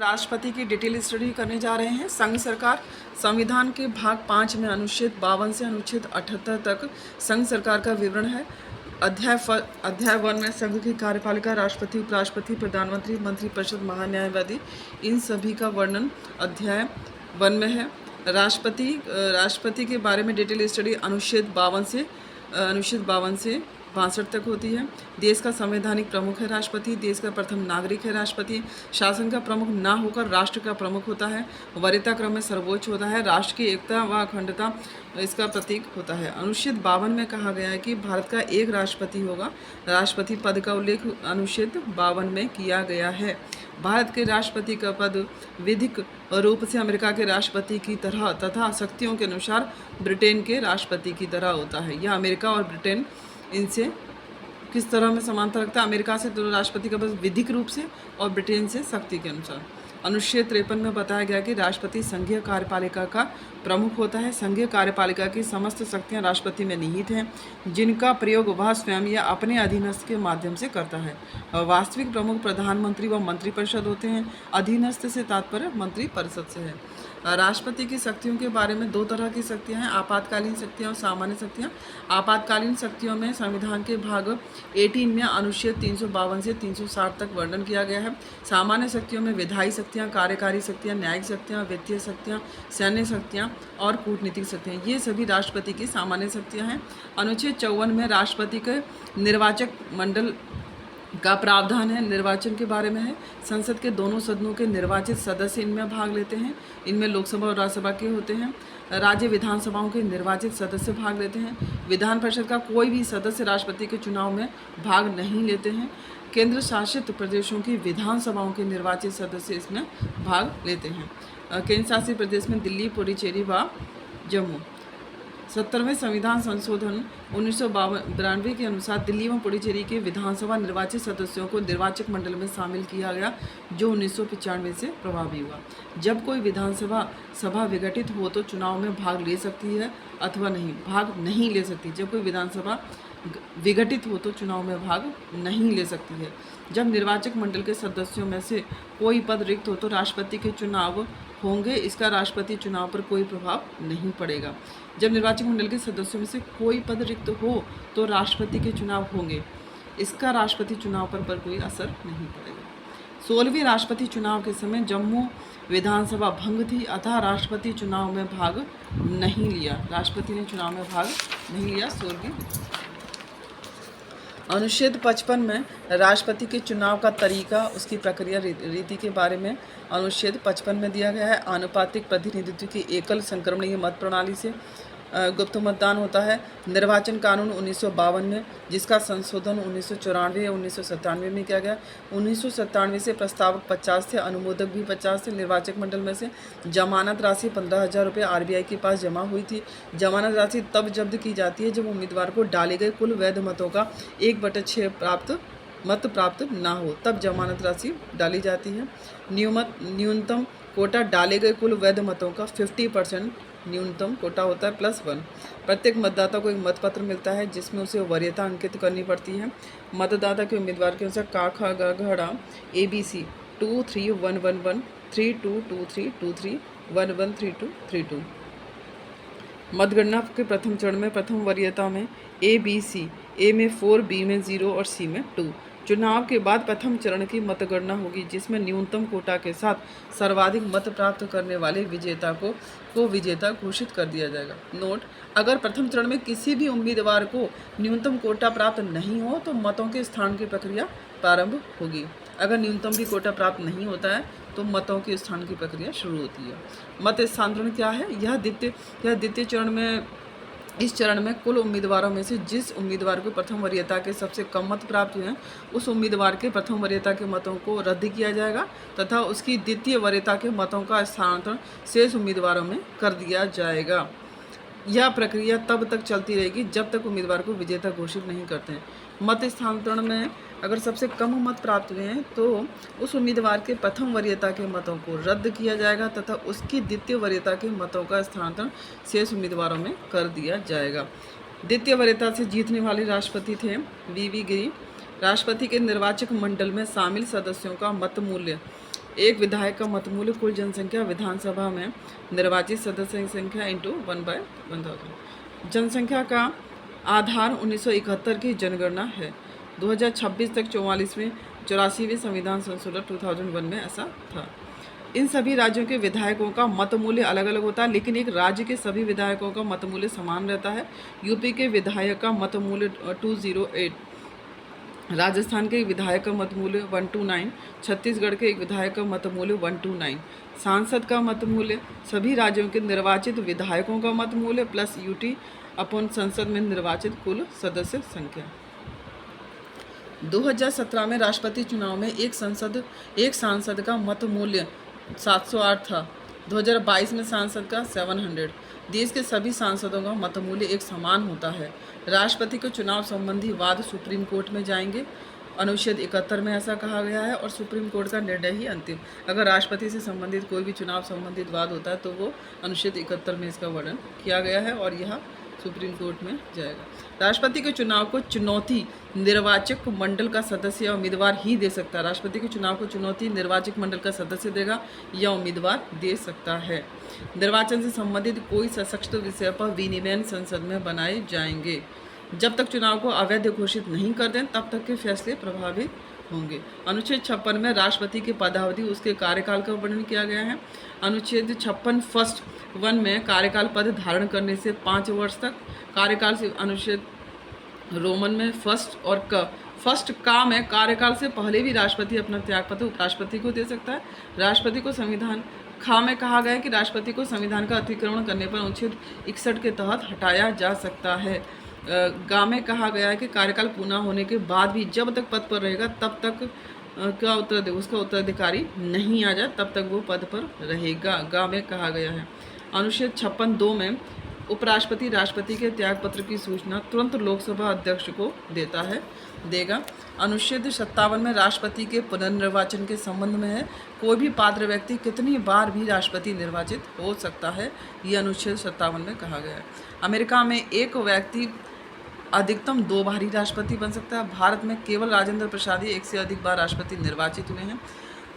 राष्ट्रपति की detail study करने जा रहे हैं। संघ सरकार संविधान के भाग 5 में अनुच्छेद 52 से अनुच्छेद 78 तक संघ सरकार का विवरण है। अध्याय 1 में संघ की कार्यपालिका, राष्ट्रपति, उपराष्ट्रपति, प्रधानमंत्री, मंत्रिपरिषद, महान्यायवादी, इन सभी का वर्णन अध्याय 1 में है। राष्ट्रपति के बारे में डिटेल स्टडी अनुच्छेद 52 से 62 तक होती है। देश का संवैधानिक प्रमुख है राष्ट्रपति। देश का प्रथम नागरिक है राष्ट्रपति। शासन का प्रमुख ना होकर राष्ट्र का प्रमुख होता है। वरीयता क्रम में सर्वोच्च होता है। राष्ट्र की एकता व अखंडता इसका प्रतीक होता है। अनुच्छेद 52 में कहा गया है कि भारत का एक राष्ट्रपति होगा। राष्ट्रपति पद का उल्लेख अनुच्छेद 52 में किया गया है। भारत के राष्ट्रपति का पद विधिक रूप से अमेरिका के राष्ट्रपति की तरह तथा शक्तियों के अनुसार ब्रिटेन के राष्ट्रपति की तरह होता है। यह अमेरिका और ब्रिटेन इनसे किस तरह में समानता रखता है? अमेरिका से तो राष्ट्रपति का बस विधिक रूप से और ब्रिटेन से शक्ति के अनुसार। अनुच्छेद 53 में बताया गया कि राष्ट्रपति संघीय कार्यपालिका का प्रमुख होता है। संघीय कार्यपालिका की समस्त शक्तियां राष्ट्रपति में निहित हैं, जिनका प्रयोग वह स्वयं या अपने अधीनस्थ के माध्यम से करता है। वास्तविक प्रमुख प्रधानमंत्री व मंत्रिपरिषद होते हैं। अधीनस्थ से तात्पर्य मंत्रिपरिषद से है। राष्ट्रपति की शक्तियों के बारे में दो तरह की शक्तियां हैं, आपातकालीन शक्तियां और सामान्य शक्तियां। आपातकालीन शक्तियों में संविधान के भाग 18 में अनुच्छेद 352 से 360 तक वर्णन किया गया है। सामान्य शक्तियों में विधायी शक्तियां, कार्यकारी शक्तियां, न्यायिक शक्तियां, वित्तीय शक्तियां, सैन्य शक्तियां और कूटनीतिक शक्तियां, ये सभी राष्ट्रपति की सामान्य शक्तियां हैं। अनुच्छेद 54 में राष्ट्रपति के निर्वाचक मंडल का प्रावधान है। निर्वाचन के बारे में है। संसद के दोनों सदनों के निर्वाचित सदस्य इनमें भाग लेते हैं। इनमें लोकसभा और राज्यसभा के होते हैं। राज्य विधानसभाओं के निर्वाचित सदस्य भाग लेते हैं। विधान परिषद का कोई भी सदस्य राष्ट्रपति के चुनाव में भाग नहीं लेते हैं। केंद्र शासित प्रदेशों की विधानसभाओं के निर्वाचित सदस्य इसमें भाग लेते हैं। केंद्र शासित प्रदेश में दिल्ली, पुडुचेरी व जम्मू। 70वें संविधान संशोधन 1992 के अनुसार दिल्ली व पुडुचेरी के विधानसभा निर्वाचित सदस्यों को निर्वाचक मंडल में शामिल किया गया, जो 1995 से प्रभावी हुआ। जब कोई विधानसभा सभा विघटित हो तो चुनाव में भाग ले सकती है अथवा भाग नहीं ले सकती। जब कोई विधानसभा विघटित हो तो चुनाव में भाग नहीं ले सकती है। जब निर्वाचक मंडल के सदस्यों में से कोई पद रिक्त हो तो राष्ट्रपति के चुनाव होंगे। इसका राष्ट्रपति चुनाव पर कोई प्रभाव नहीं पड़ेगा। जब निर्वाचक मंडल के सदस्यों में से कोई पद रिक्त हो तो राष्ट्रपति के चुनाव होंगे। इसका राष्ट्रपति चुनाव पर कोई असर नहीं पड़ेगा। 16वें राष्ट्रपति चुनाव के समय जम्मू विधानसभा भंग थी, अतः राष्ट्रपति चुनाव में भाग नहीं लिया। राष्ट्रपति ने चुनाव में भाग नहीं लिया। 16वीं अनुच्छेद 55 में राष्ट्रपति के चुनाव का तरीका, उसकी प्रक्रिया, रीति के बारे में अनुच्छेद 55 में दिया गया है। आनुपातिक प्रतिनिधित्व की एकल संक्रमणीय मत प्रणाली से गुप्त मतदान होता है। निर्वाचन कानून 1952 में, जिसका संशोधन 1994 या 1997 में किया गया। 1997 से प्रस्तावक 50 थे, अनुमोदक भी 50 थे। निर्वाचक मंडल में से जमानत राशि 15,000 रुपये आरबीआई के पास जमा हुई थी। जमानत राशि तब जब्त की जाती है जब उम्मीदवार को डाले गए कुल वैध मतों का 1/6 मत प्राप्त ना हो, तब जमानत राशि डाली जाती है। न्यूनतम कोटा डाले गए कुल वैध मतों का 50% न्यूनतम कोटा होता है +1। प्रत्येक मतदाता को एक मतपत्र मिलता है जिसमें उसे वरीयता अंकित करनी पड़ती है। मतदाता के उम्मीदवार के अनुसार क ख ग घ ङ ABC 231111 322323 113232। मतगणना के प्रथम चरण में प्रथम वरीयता में ABC, A में 4, B में 0 और C में 2। चुनाव के बाद प्रथम चरण की मतगणना होगी, जिसमें न्यूनतम कोटा के साथ सर्वाधिक मत प्राप्त करने वाले विजेता को विजेता घोषित कर दिया जाएगा। नोट: अगर प्रथम चरण में किसी भी उम्मीदवार को न्यूनतम कोटा प्राप्त नहीं हो तो मतों के स्थान की प्रक्रिया प्रारंभ होगी। अगर न्यूनतम भी कोटा प्राप्त नहीं होता है तो मतों के स्थान की प्रक्रिया शुरू होती है। मत स्थानांतरण क्या है? यह द्वितीय चरण में, इस चरण में कुल उम्मीदवारों में से जिस उम्मीदवार को प्रथम वरीयता के सबसे कम मत प्राप्त हुए हैं, उस उम्मीदवार के प्रथम वरीयता के मतों को रद्द किया जाएगा तथा उसकी द्वितीय वरीयता के मतों का स्थानांतरण शेष उम्मीदवारों में कर दिया जाएगा। यह प्रक्रिया तब तक चलती रहेगी जब तक उम्मीदवार को विजेता घोषित नहीं करते हैं। मत स्थानांतरण में अगर सबसे कम मत प्राप्त हुए हैं तो उस उम्मीदवार के प्रथम वरीयता के मतों को रद्द किया जाएगा तथा उसकी द्वितीय वरीयता के मतों का स्थानांतरण शेष उम्मीदवारों में कर दिया जाएगा। द्वितीय वरीयता से जीतने वाले राष्ट्रपति थे वीवी गिरी। राष्ट्रपति के निर्वाचक मंडल में शामिल सदस्यों का मत मूल्य एक विधायक का मतमूल्य कुल जनसंख्या विधानसभा में निर्वाचित सदस्य की संख्या इंटू 1/1000। जनसंख्या का आधार 1971 की जनगणना है। 2026 तक 84वें संविधान संशोधन 2001 में ऐसा था। इन सभी राज्यों के विधायकों का मतमूल्य अलग अलग होता है, लेकिन एक राज्य के सभी विधायकों का मतमूल्य समान रहता है। यूपी के विधायक का मतमूल्य 208, राजस्थान के एक विधायक का मतमूल्य 129, छत्तीसगढ़ के एक विधायक का मतमूल्य 129। सांसद का मतमूल्य सभी राज्यों के निर्वाचित विधायकों का मतमूल्य प्लस यूटी अपॉन संसद में निर्वाचित कुल सदस्य संख्या। 2017 में राष्ट्रपति चुनाव में एक सांसद का मतमूल्य 708 था। 2022 में सांसद का 700। देश के सभी सांसदों का मतमूल्य एक समान होता है। राष्ट्रपति के चुनाव संबंधी वाद सुप्रीम कोर्ट में जाएंगे। अनुच्छेद 71 में ऐसा कहा गया है और सुप्रीम कोर्ट का निर्णय ही अंतिम। अगर राष्ट्रपति से संबंधित कोई भी चुनाव संबंधित वाद होता है तो वो अनुच्छेद 71 में इसका वर्णन किया गया है और यह सुप्रीम कोर्ट में जाएगा। राष्ट्रपति के चुनाव को चुनौती निर्वाचक मंडल का सदस्य या उम्मीदवार ही दे सकता है। राष्ट्रपति के चुनाव को चुनौती निर्वाचक मंडल का सदस्य देगा या उम्मीदवार दे सकता है। निर्वाचन से संबंधित कोई सशक्त विषय पर विनिमय संसद में बनाए जाएंगे। जब तक चुनाव को अवैध घोषित नहीं कर दें तब तक के फैसले प्रभावित होंगे। अनुच्छेद 56 में राष्ट्रपति की पदावधि उसके कार्यकाल का वर्णन किया गया है। अनुच्छेद 56 फर्स्ट 1 में कार्यकाल पद धारण करने से 5 वर्ष तक कार्यकाल से। अनुच्छेद रोमन में फर्स्ट का में कार्यकाल से पहले भी राष्ट्रपति अपना त्यागपत्र उपराष्ट्रपति को दे सकता है। राष्ट्रपति को संविधान खा में कहा गया है कि राष्ट्रपति को संविधान का अतिक्रमण करने पर अनुच्छेद 61 के तहत हटाया जा सकता है। गा में कहा गया है कि कार्यकाल पूर्ण होने के बाद भी जब तक पद पर रहेगा तब तक उसका उत्तराधिकारी नहीं आ जाए तब तक वो पद पर रहेगा। गा में कहा गया है। अनुच्छेद 56(2) में उपराष्ट्रपति राष्ट्रपति के त्यागपत्र की सूचना तुरंत लोकसभा अध्यक्ष को देगा। अनुच्छेद 57 में राष्ट्रपति के पुनर्निर्वाचन के संबंध में है। कोई भी पात्र व्यक्ति कितनी बार भी राष्ट्रपति निर्वाचित हो सकता है, ये अनुच्छेद 57 में कहा गया है। अमेरिका में एक व्यक्ति अधिकतम 2 बार ही राष्ट्रपति बन सकता है। भारत में केवल राजेंद्र प्रसाद ही 1 से अधिक बार राष्ट्रपति निर्वाचित हुए हैं।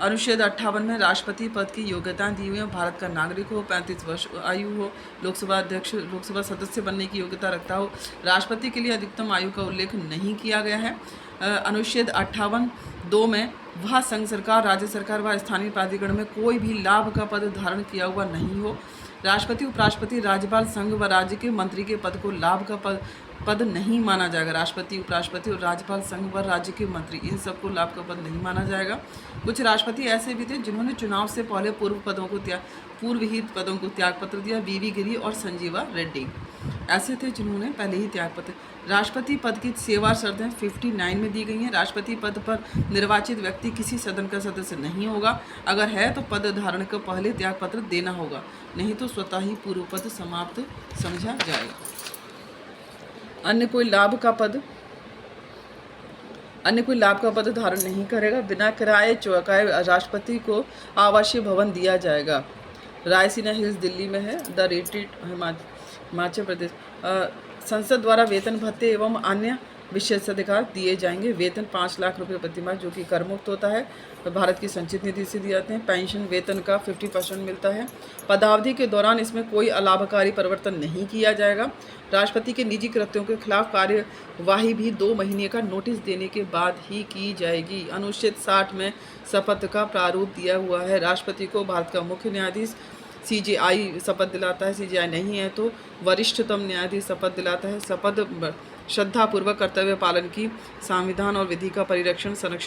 अनुच्छेद 58 में राष्ट्रपति पद की योग्यताएं दी हुई हैं। भारत का नागरिक हो, 35 वर्ष आयु हो, लोकसभा सदस्य बनने की योग्यता रखता हो। राष्ट्रपति के लिए अधिकतम आयु का उल्लेख नहीं किया गया है। अनुच्छेद 58(2) में वह संघ सरकार, राज्य सरकार व स्थानीय प्राधिकरण में कोई भी लाभ का पद धारण किया हुआ नहीं हो। राष्ट्रपति उपराष्ट्रपति राज्यपाल संघ व राज्य के मंत्री के पद को लाभ का पद नहीं माना जाएगा। राष्ट्रपति उपराष्ट्रपति और राज्यपाल संघ व राज्य के मंत्री इन सबको लाभ का पद नहीं माना जाएगा। कुछ राष्ट्रपति ऐसे भी थे जिन्होंने चुनाव से पहले पूर्वहित पदों को त्यागपत्र दिया। वी गिरी और संजीवा रेड्डी ऐसे थे जिन्होंने पहले ही त्यागपत्र। राष्ट्रपति पद की सेवा शर्तें 59 में दी गई हैं। राष्ट्रपति पद पर निर्वाचित व्यक्ति किसी सदन का सदस्य नहीं होगा। अगर है तो पद धारण का पहले त्यागपत्र देना होगा, नहीं तो स्वतः ही पूर्व पद समाप्त समझा जाएगा। अन्य कोई लाभ का पद धारण नहीं करेगा। बिना किराए चौकाए राष्ट्रपति को आवासीय भवन दिया जाएगा। रायसीना हिल्स दिल्ली में है। The retreat Himachal Pradesh. संसद द्वारा वेतन भत्ते एवं अन्य विशेषाधिकार दिए जाएंगे। वेतन 5 लाख रुपए प्रति माह जो कि कर मुक्त होता है, भारत की संचित निधि से दिए जाते हैं। पेंशन वेतन का 50% मिलता है। पदावधि के दौरान इसमें कोई अलाभकारी परिवर्तन नहीं किया जाएगा। राष्ट्रपति के निजी कृत्यों के खिलाफ कार्यवाही भी 2 महीने का नोटिस देने के बाद ही की जाएगी। अनुच्छेद 60 में शपथ का प्रारूप दिया हुआ है। राष्ट्रपति को भारत का मुख्य न्यायाधीश CJI शपथ दिलाता है। CJI नहीं है तो वरिष्ठतम न्यायाधीश शपथ दिलाता है। शपथ श्रद्धापूर्वक कर्तव्य पालन की, संविधान और विधि का परिरक्षण, संरक्षण